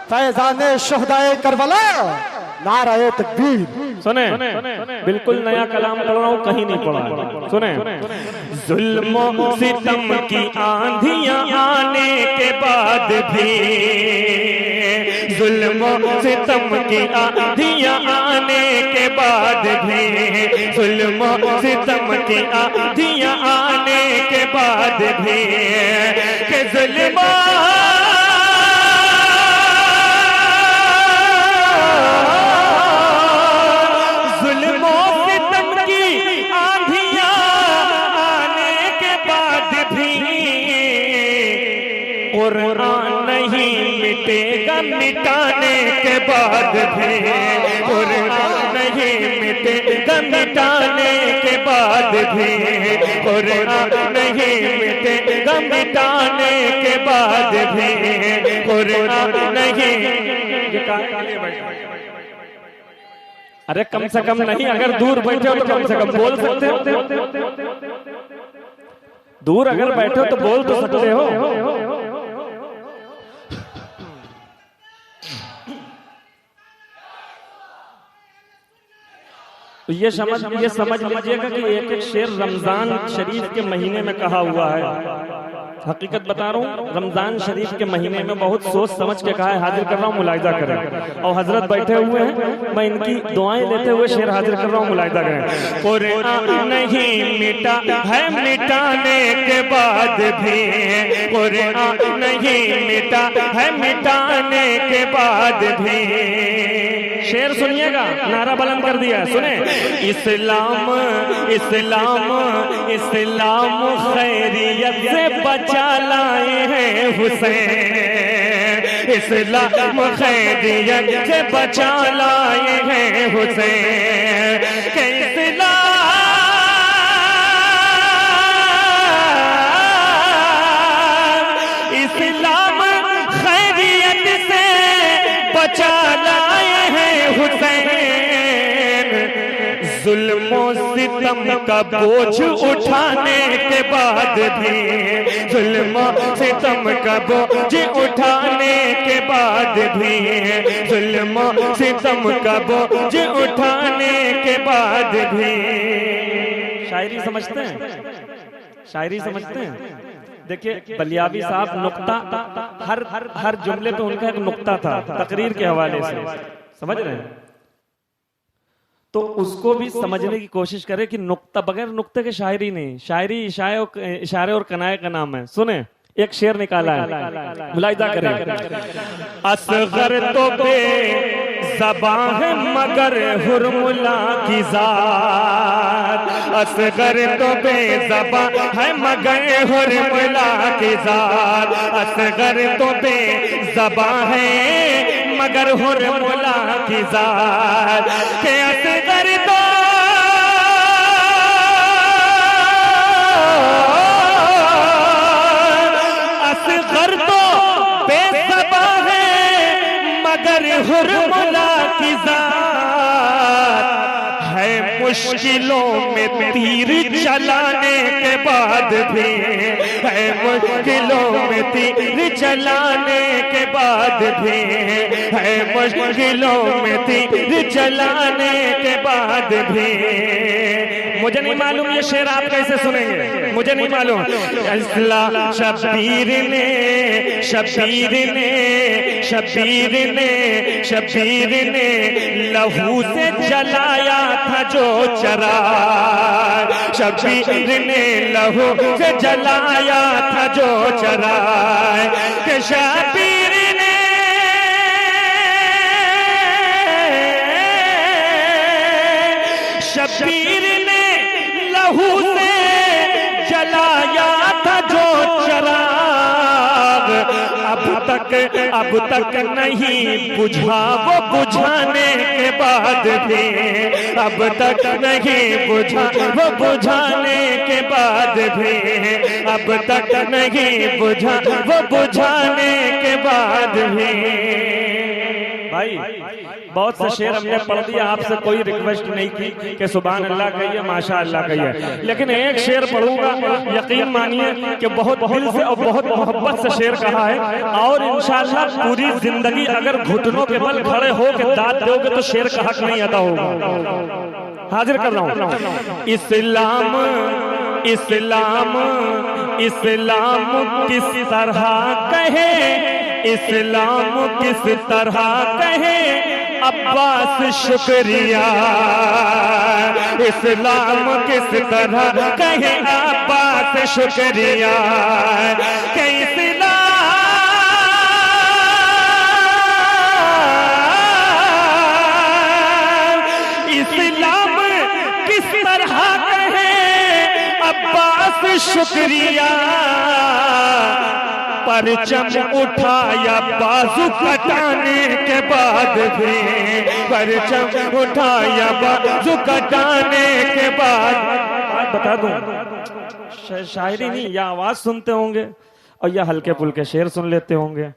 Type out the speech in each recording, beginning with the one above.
फैजाने शुहदाए Karbala, नाराए तकबीर। सुने, बिल्कुल नया कलाम पढ़ रहा हूँ, कहीं नहीं पढ़ा। सुने, जुल्म सितम की आंधियां आने के बाद भी, जुल्म सितम की आंधियां आने के बाद भी, जुल्म सितम की आंधियां आने के बाद भी, के जुल्म कुरान नहीं मिटेगा मिटाने के बाद भी, कुरान नहीं मिटेगा मिटाने के बाद भी, कुरान नहीं मिटेगा मिटाने के बाद भी, कुरान नहीं। अरे कम से कम नहीं, अगर दूर बैठे हो तो कम से कम बोल सकते हो। दूर अगर बैठे हो तो बोल तो सकते हो। तो ये समझ लीजिएगा कि एक एक शेर रमजान शरीफ के महीने में कहा हुआ है। हकीकत बता रहा हूँ, रमजान शरीफ के महीने में बहुत सोच समझ के कहा है। हाजिर कर रहा हूँ, मुलाहिजा करें। और हजरत बैठे हुए हैं, मैं इनकी दुआएं लेते हुए शेर हाजिर कर रहा हूँ, मुलाहिजा करें। कुरान नहीं मिटा है मिटाने के बाद भी, कुरान नहीं मिटा है मिटाने के बाद भी। शेर सुनिएगा, नारा बुलंद कर दिया। सुने, इस्लाम इस्लाम इस्लाम खैरियत से बचा लाए हैं हुसैन, इस्लाम खैरियत से बचा लाए हैं हुसैन, के इस्लाम इस्लाम खैरियत से बचा लाए हैं हुसैन। जुल्मों सितम का बोझ उठाने के बाद भी, जुल्मों सितम का बोझ उठाने के बाद भी, जुल्मों सितम का बोझ उठाने के बाद भी। शायरी समझते हैं? शायरी समझते हैं? देखिए बलियावी साहब नुक्ता, हर जुमले पे उनका एक नुक्ता था तकरीर के हवाले से, समझ रहे हैं? तो उसको भी समझने की कोशिश करें कि नुक्ता, बगैर नुक्ते के शायरी नहीं। शायरी इशारे और कनाए का नाम है। सुने, एक शेर निकाला है, मुलाहिजा करें। असगर तो बेज़बां है मगर हुरमुला की ज़ात, असगर तो बेज़बां है मगर हुरमुला की ज़ात, असगर तो बेज़बां है मगर हुरमुला की ज़ात, के असगर तो असगर तो बेज़बां है मगर हुरमुला की ज़ात, है मुश्किलों में तीर चलाने के बाद भी, है मुश्किलों में तीर चलाने के बाद भी, है मुश्किलों में तीर चलाने के बाद भी। मुझे नहीं मालूम ये शेर आप कैसे सुनेंगे, मुझे नहीं मालूम। शबीर ने शबीर ने शबीर ने शबीर ने लहू से जलाया था जो चराग, शबीर ने लहू से जलाया था जो चराग, के शबीर ने शबीर ने लहू से जलाया था जो चराग, अब तक नहीं बुझा वो बुझाने के बाद भी, अब तक नहीं बुझा वो बुझाने के बाद भी, अब तक नहीं बुझा वो बुझाने के बाद भी। भाई बहुत से शेर हमने पढ़ दिया, आपसे कोई रिक्वेस्ट नहीं की कि सुभान अल्लाह कहिए, माशा अल्लाह कहिए, लेकिन एक शेर पढ़ूंगा, यकीन मानिए कि बहुत दिल से और बहुत मोहब्बत से शेर कहा है, और इंशाअल्लाह पूरी जिंदगी अगर घुटनों के बल खड़े हो के दाद दोगे तो शेर का हक नहीं अदा होगा। हाजिर कर रहा हूं। इस्लाम इस्लाम इस्लाम किस तरह कहे, इस्लाम किस तरह कहे अब्बास शुक्रिया, इस्लाम किस तरह कहे अब्बास शुक्रिया, कि इस्लाम किस तरह कहे अब्बास शुक्रिया, परचम उठाया बाजू कटाने के बाद भी, परचम उठाया बाजू कटाने के बाद। बता दूं, शायरी नहीं, या आवाज सुनते होंगे और या हल्के फुल्के शेर सुन लेते होंगे।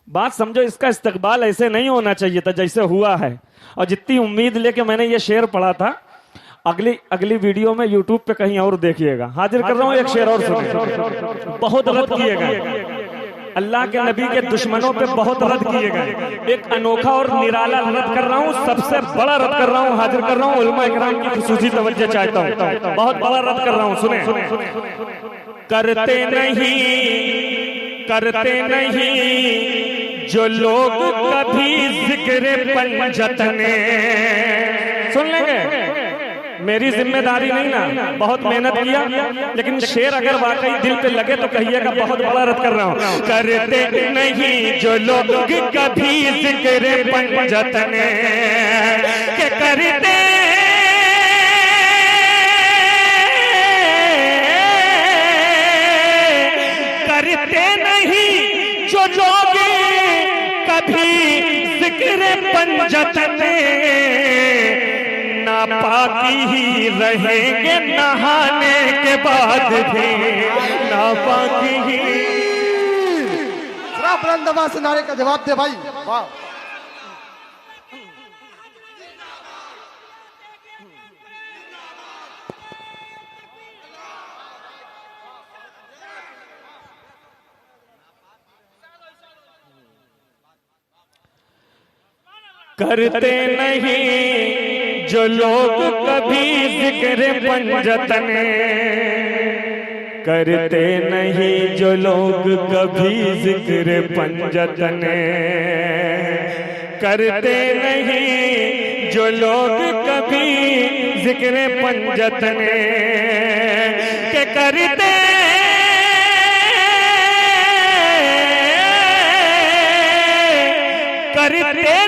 बात समझो, इसका इस्तकबाल ऐसे नहीं होना चाहिए था जैसे हुआ है, और जितनी उम्मीद लेके मैंने ये शेर पढ़ा था, अगली वीडियो में यूट्यूब पे कहीं और देखिएगा। हाजिर कर रहा हूं, एक शेर और सुनिए। बहुत रद्द किए गए अल्लाह के नबी के दुश्मनों पे, बहुत रद्द किए गए। एक अनोखा और निराला रद्द कर रहा हूं, सबसे बड़ा रद्द कर रहा हूं, हाजिर कर रहा हूं। उलमा इकराम की खुसूसी तवज्जो चाहता हूं, बहुत बड़ा रद्द कर रहा हूं, सुने। करते नहीं जो लोग कभी जिक्र पंजतने, सुन लेंगे, मेरी जिम्मेदारी नहीं ना, बहुत मेहनत किया, लेकिन शेर अगर वाकई दिल पे लगे तो कहिएगा, बहुत बड़ा रद्द कर रहा हूं। करते नहीं जो लोग कभी जिक्र पंजतने, के करते नहीं जो लोग कभी जिक्र पंजतने, नापाकी ही रहेंगे नहाने के बाद भी, नापाकी ही। जरा बुलंद आवाज से नारे का जवाब दे भाई, वाह। करते नहीं जो लोग कभी जिक्र पंजतने, करते नहीं जो लोग कभी जिक्र पंजतने, करते नहीं जो लोग कभी जिक्र पंजतने, के करते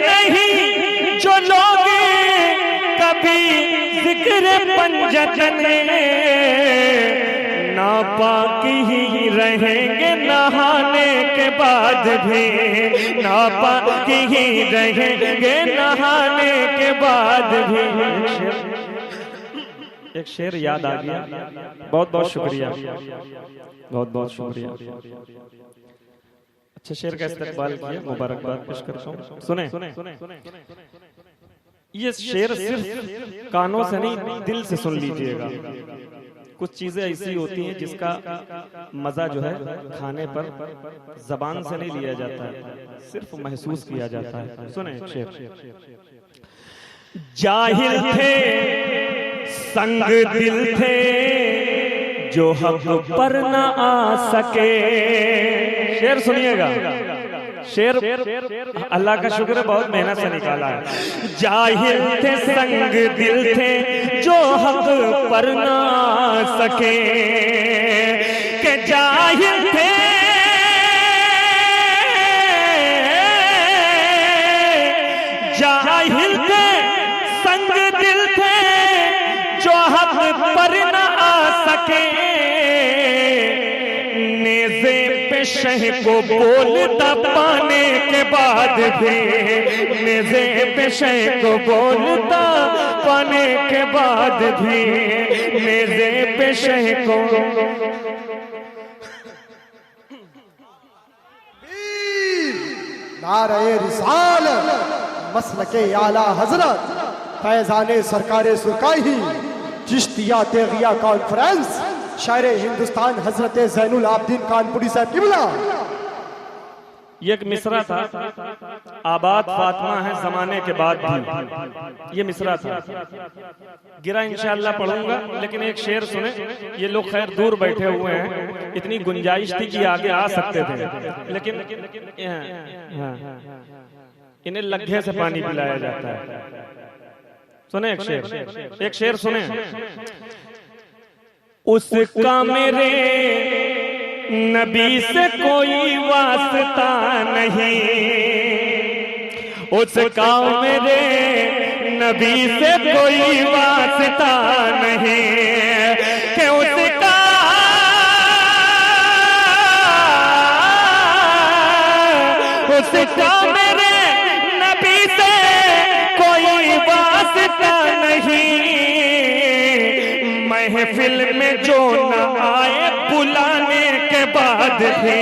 नहीं जो लोग कभी जिक्र पंजतने, नापाकी ही रहेंगे नहाने के बाद भी, नापाकी ही रहेंगे नहाने के बाद भी। एक शेर याद आ गया, बहुत बहुत शुक्रिया, बहुत बहुत शुक्रिया। अच्छे शेर का इस्तेमाल किया, मुबारकबाद पेश करता हूं। सुने, ये शेर सिर्फ कानों से नहीं, दिल से सुन लीजिएगा। कुछ चीजें ऐसी होती हैं जिसका मजा जो है खाने पर जबान से नहीं लिया जाता है, सिर्फ महसूस किया जाता है। सुने शेर। जाहिल थे संग दिल थे जो हक पर न आ सके, शेर सुनिएगा, शेर अल्लाह का शुक्र है बहुत मेहनत से निकाला है। जाहिल थे संग दिल थे जो हक पर न आ सके, के जाहिल थे जाहिल थे संग दिल थे जो हक पर न आ सके, नेज़े पे शह को बोलता पाने के बाद भी, नेज़े पे शह को बोलता पाने के बाद भी, नेज़े पे शह को। नारे रिसालत मसलके आला हजरत फैजाने सरकारे सुरकाही चिश्तिया तेगिया कॉन्फ्रेंस शायर हिंदुस्तान हजरत जैनुल आबदीन कानपुरी साहब किबला। ये एक मिसरा था, आबाद फातिमा है जमाने के बाद भी, ये मिसरा था। गिरा इंशाअल्लाह पढ़ूंगा, लेकिन एक शेर सुने। ये लोग खैर दूर बैठे हुए हैं, इतनी गुंजाइश थी कि आगे आ सकते थे, लेकिन इन्हें लग्घे से पानी पिलाया जाता है। सुने एक शेर सुने। उसका मेरे नबी से कोई वास्ता नहीं, उसका मेरे नबी से कोई वास्ता नहीं, कि उसका मेरे नबी से कोई वास्ता नहीं। महफिल में जो न आए बुलाने के बाद भी,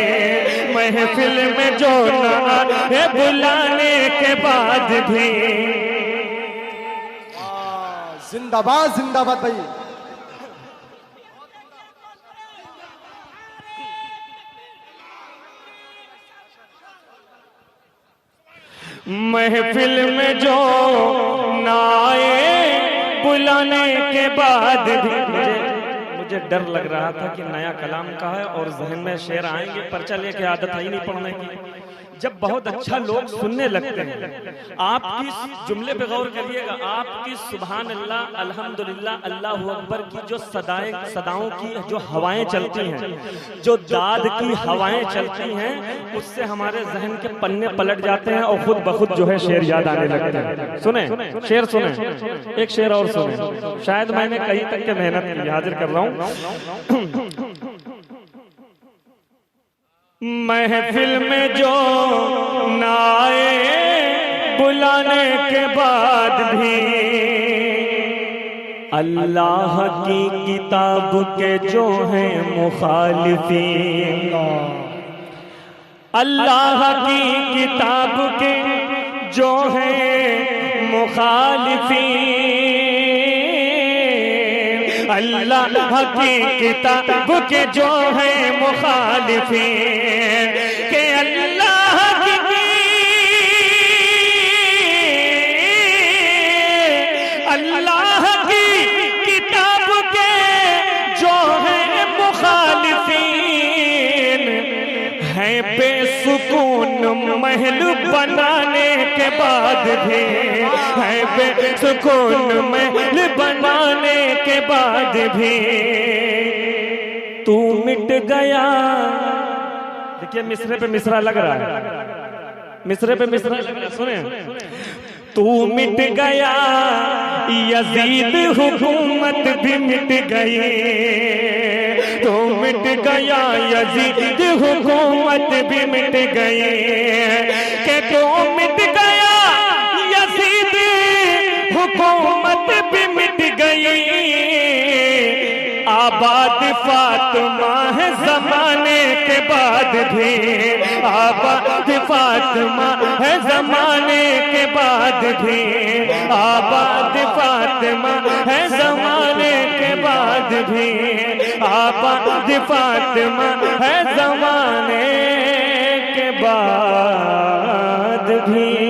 महफिल में जो न आए बुलाने के बाद भी। जिंदाबाद जिंदाबाद भाई। महफिल में जो न आए बुलाने के बाद भी। मुझे डर लग रहा था कि नया कलाम का है और जहन में शेर आएंगे, पर्चा लेके आदत है ही नहीं पढ़ने की। जब बहुत अच्छा लोग सुनने लगते हैं, आपकी जुमले पे गौर करिएगा, आपकी सुभान अल्लाह अल्हम्दुलिल्लाह अल्लाहु अकबर की जो सदाओं की जो हवाएं चलती हैं, जो दाद की हवाएं चलती हैं, उससे हमारे जहन के पन्ने पलट जाते हैं और खुद ब खुद जो है शेर याद आने लगते हैं। सुने शेर सुने, एक शेर और सुने। शायद मैंने कहीं तक के मेहनत की, हाजिर कर रहा हूँ। महफिल में जो न आए बुलाने के बाद भी, अल्लाह की किताब के जो हैं मुखालिफीन, अल्लाह की किताब के जो हैं मुखालिफीन, अल्लाह की किताब के जो हैं मुखालिफीन, के अल्लाह की किताब के जो हैं मुखालिफीन, हैं बेसुकून महल बनाने के बाद भी, हैं बेसुकून महल बनाने के बाद भी। तू मिट गया, देखिए मिसरे पे मिसरा लग रहा है, मिसरे पे मिसरा लग रहा है, सुने। तू मिट गया यजीद हुकूमत भी मिट गई, तू मिट गया यजीद हुकूमत भी मिट गई, के तू मिट गया यजीद हुकूमत भी मिट गई। आबाद फातिमा है जमाने के बाद भी, आबाद फातिमा है जमाने के बाद भी, आबाद फातिमा है जमाने के बाद भी, आबाद फातिमा है जमाने के बाद भी।